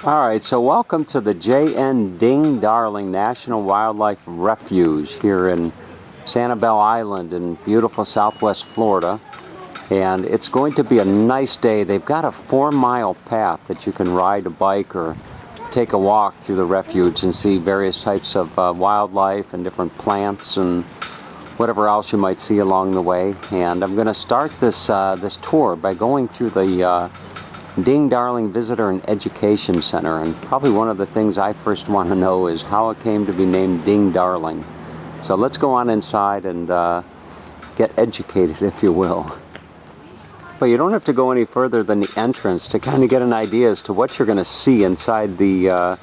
Alright, so welcome to the J.N.Ding Darling National Wildlife Refuge here in Sanibel Island in beautiful southwest Florida. And it's going to be a nice day. They've got a 4-mile path that you can ride a bike or take a walk through the refuge and see various types of wildlife and different plants and whatever else you might see along the way. And I'm going to start this tour by going through the Ding Darling Visitor and Education Center, and probably one of the things I first want to know is how it came to be named Ding Darling. So let's go on inside and get educated, if you will. But you don't have to go any further than the entrance to kind of get an idea as to what you're going to see inside the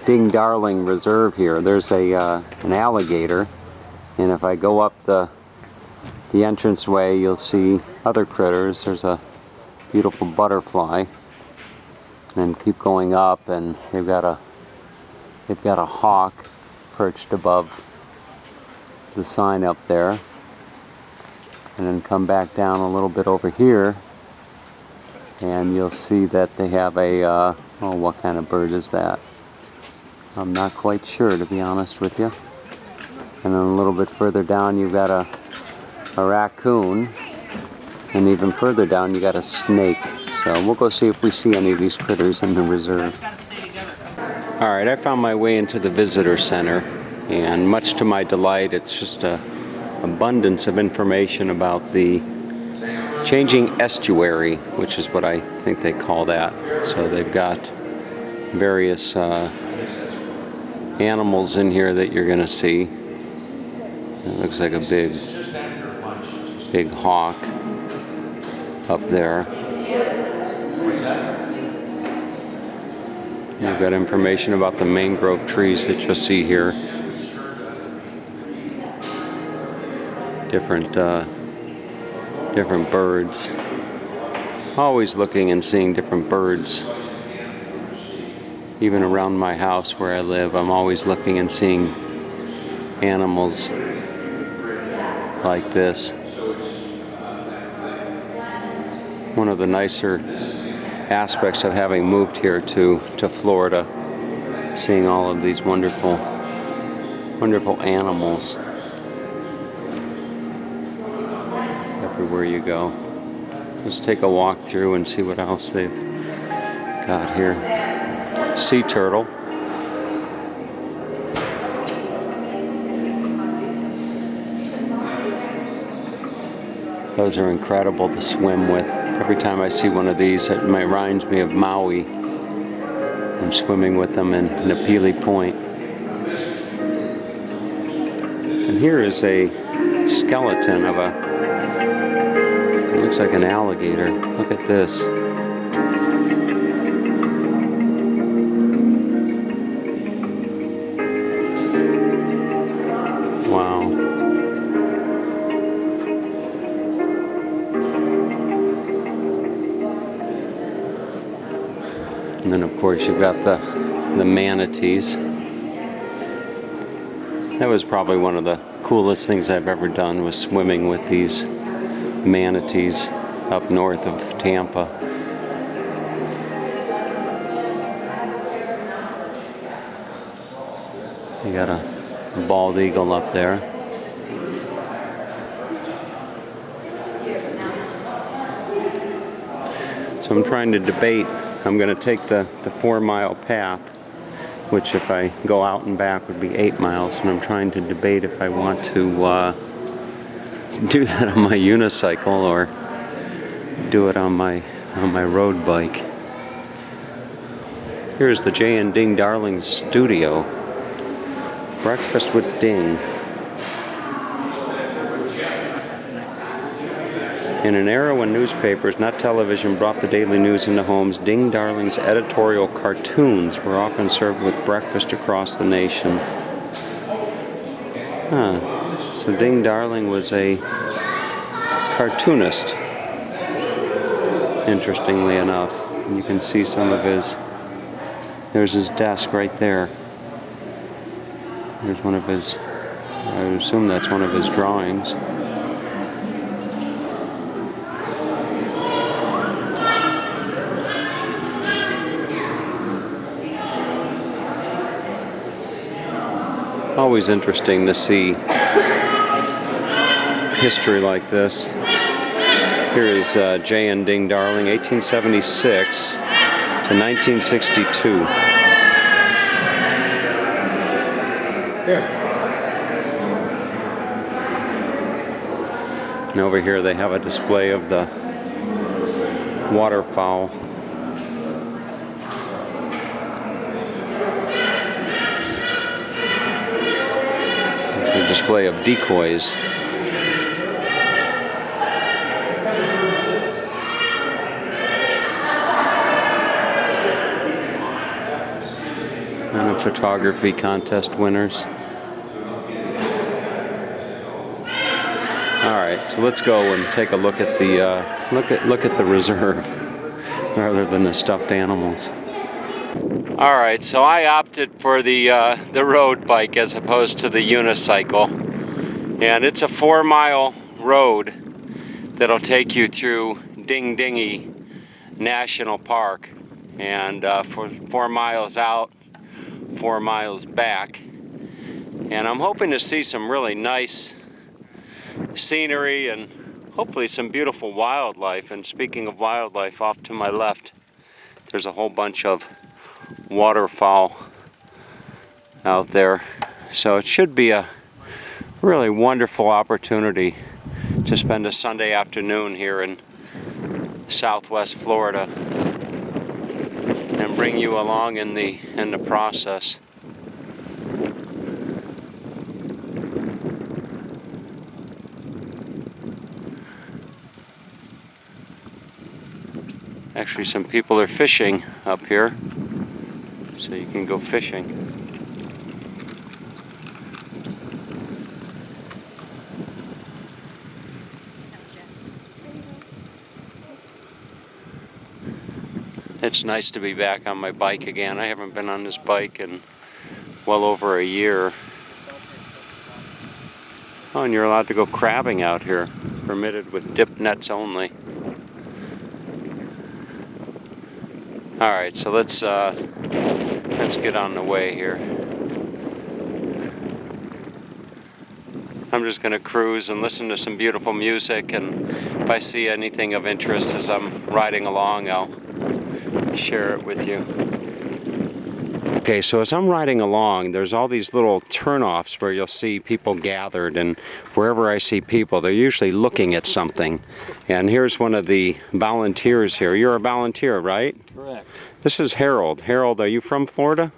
Ding Darling Reserve here. There's an alligator, and if I go up the entranceway, you'll see other critters. There's a beautiful butterfly, and keep going up, and they've got a hawk perched above the sign up there, and then come back down a little bit over here, and you'll see that they have a oh, what kind of bird is that? I'm not quite sure, to be honest with you. And then a little bit further down you've got a raccoon. And even further down you got a snake. So we'll go see if we see any of these critters in the reserve. Alright, I found my way into the visitor center, and much to my delight, it's just an abundance of information about the changing estuary, which is what I think they call that. So they've got various animals in here that you're going to see. It looks like a big hawk up there. You've got information about the mangrove trees that you'll see here. Different birds. Always looking and seeing different birds. Even around my house where I live, I'm always looking and seeing animals like this. One of the nicer aspects of having moved here to Florida, seeing all of these wonderful animals everywhere you go. Let's take a walk through and see what else they've got here. Sea turtle. Those are incredible to swim with. Every time I see one of these, it reminds me of Maui. I'm swimming with them in Napili Point. And here is a skeleton of it looks like an alligator. Look at this. Wow. And then of course you've got the manatees. That was probably one of the coolest things I've ever done, was swimming with these manatees up north of Tampa. You got a bald eagle up there. So I'm trying to debate. I'm going to take the 4-mile path, which if I go out and back would be 8 miles, and I'm trying to debate if I want to do that on my unicycle or do it on my road bike. Here's the J.N.Ding Darling Studio. Breakfast with Ding. In an era when newspapers, not television, brought the daily news into homes, Ding Darling's editorial cartoons were often served with breakfast across the nation. So Ding Darling was a cartoonist, interestingly enough. And you can see some of there's his desk right there. There's one of his, I would assume that's one of his drawings. Always interesting to see history like this. Here is J.N.Ding Darling, 1876 to 1962. Here. And over here they have a display of the waterfowl. A display of decoys. And a photography contest winners. All right, so let's go and take a look at the look at the reserve rather than the stuffed animals. All right, so I opted for the road bike as opposed to the unicycle, and it's a 4-mile road that'll take you through Ding Dingy National Park, and for 4 miles out, 4 miles back, and I'm hoping to see some really nice scenery and hopefully some beautiful wildlife. And speaking of wildlife, off to my left there's a whole bunch of waterfowl out there, so it should be a really wonderful opportunity to spend a Sunday afternoon here in Southwest Florida and bring you along in the process. Actually, some people are fishing up here, so you can go fishing. It's nice to be back on my bike again. I haven't been on this bike in well over a year. Oh, and you're allowed to go crabbing out here, permitted with dip nets only. All right, so let's get on the way here. I'm just gonna cruise and listen to some beautiful music, and if I see anything of interest as I'm riding along, I'll share it with you. Okay, so as I'm riding along, there's all these little turnoffs where you'll see people gathered, and wherever I see people, they're usually looking at something. And here's one of the volunteers here. You're a volunteer, right? Correct. This is Harold. Harold, are you from Florida?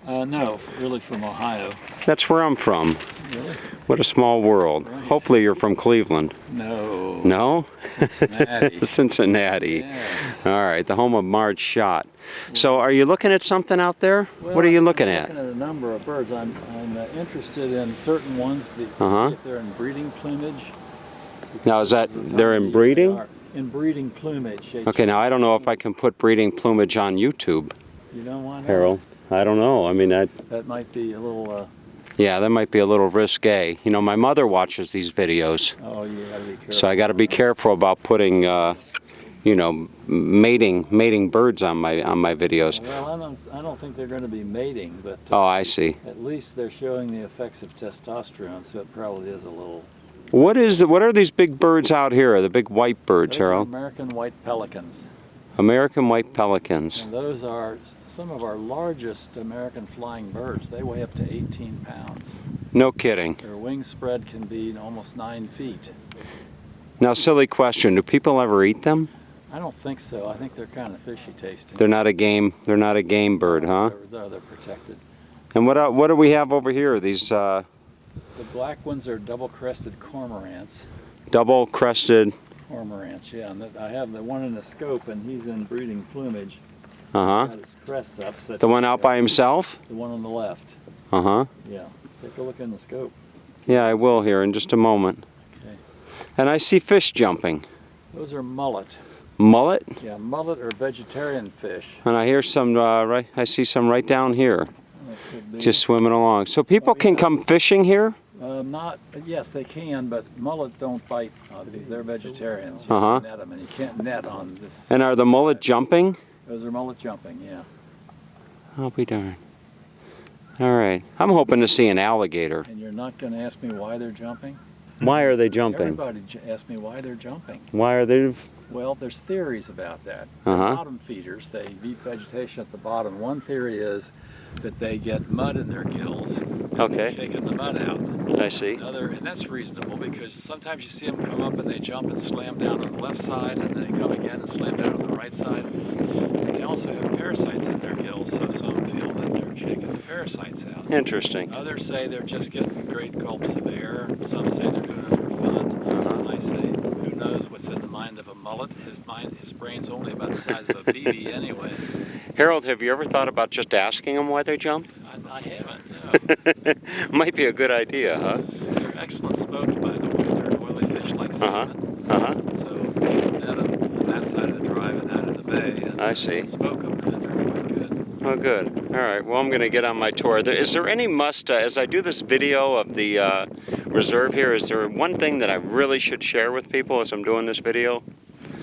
No, really from Ohio. That's where I'm from. Really? What a small world. Right. Hopefully you're from Cleveland. No. No? Cincinnati. Cincinnati. Yes. All right, the home of Marge Schott. So are you looking at something out there? Well, what are you looking at? I'm looking at a number of birds. I'm interested in certain ones to see if they're in breeding plumage. Now is that, they're in breeding? In breeding plumage. Okay, now I don't know if I can put breeding plumage on YouTube. You know why not? Harold, I don't know. I mean, that might be a little... yeah, that might be a little risque. You know, my mother watches these videos. Oh, you gotta be careful. So I gotta be careful about putting, you know, mating birds on my videos. Well, I don't think they're going to be mating, but oh, I see. At least they're showing the effects of testosterone, so it probably is a little... What are these big birds out here? The big white birds, Those Harold? are American white pelicans. American white pelicans. And those are some of our largest American flying birds. They weigh up to 18 pounds. No kidding. Their wing spread can be almost 9 feet. Now, silly question, do people ever eat them? I don't think so. I think they're kind of fishy tasting. They're not a game bird, huh? They're protected. And what do we have over here? These The black ones are double-crested cormorants. Double-crested Cormorants, yeah. And I have the one in the scope, and he's in breeding plumage. Uh-huh. He's got his crests up. So the one out by himself? The one on the left. Uh-huh. Yeah. Take a look in the scope. Yeah, I will here in just a moment. Okay. And I see fish jumping. Those are mullet. Mullet? Yeah, mullet or vegetarian fish. And I hear some I see some right down here. Just swimming along. So people can come fishing here? Yes, they can, but mullet don't bite. They're vegetarians. You Uh-huh. can net them, and you can't net on this. And are the mullet jumping? Those are mullet jumping, yeah. I'll be darned. All right. I'm hoping to see an alligator. And you're not going to ask me why they're jumping? Why are they jumping? Everybody asks me why they're jumping. Why are they? Well, there's theories about that. They're bottom feeders. They eat vegetation at the bottom. One theory is that they get mud in their gills. Okay. Shaking the mud out. I see. And that's reasonable because sometimes you see them come up and they jump and slam down on the left side, and then they come again and slam down on the right side. And they also have parasites in their gills, so some feel that they're shaking the parasites out. Interesting. Others say they're just getting great gulps of air. Some say they're doing it for fun. And I say, who knows what's in the mind of a mullet? His brain's only about the size of a BB anyway. Harold, have you ever thought about just asking them why they jump? I haven't, no. Might be a good idea, huh? They're excellent smoked, by the way. They're an oily fish like salmon. So people net them on that side of the drive and out of the bay. And I see. Smoke them, and they're quite good. Oh, good. All right. Well, I'm going to get on my tour. Is there any as I do this video of the reserve here, is there one thing that I really should share with people as I'm doing this video?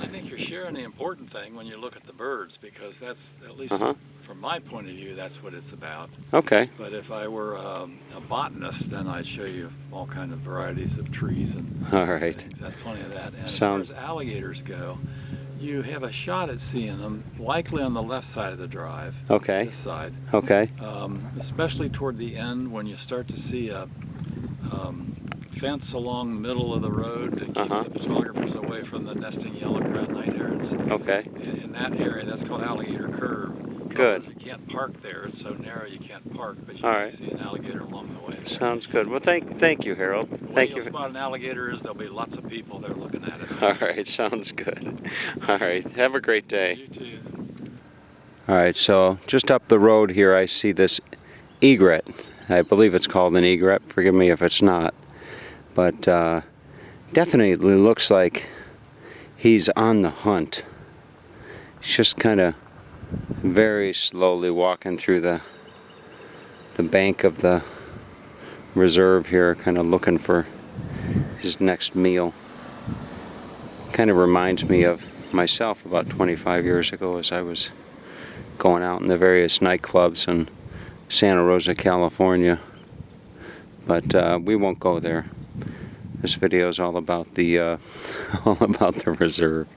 I think you're sharing the important thing when you look at the birds, because that's, at least from my point of view, that's what it's about. Okay. But if I were a botanist, then I'd show you all kinds of varieties of trees and all right. things. That's plenty of that. And as far as alligators go, you have a shot at seeing them, likely on the left side of the drive. Okay. This side. Okay. Especially toward the end when you start to see a fence along the middle of the road that keeps the photographers away from the nesting yellow-crowned night herons. Okay. In that area, that's called Alligator Curve. Good. You can't park there. It's so narrow you can't park, but you All can right. see an alligator along the way there. Sounds good. Well, thank you, Harold. The way Thank you'll you. spot an alligator is there'll be lots of people there looking at it. All right. Sounds good. All right. Have a great day. You too. All right. So just up the road here, I see this egret. I believe it's called an egret. Forgive me if it's not. But definitely looks like he's on the hunt. He's just kind of very slowly walking through the bank of the reserve here, kind of looking for his next meal. Kind of reminds me of myself about 25 years ago as I was going out in the various nightclubs in Santa Rosa, California. But we won't go there. This video is all about the reserve.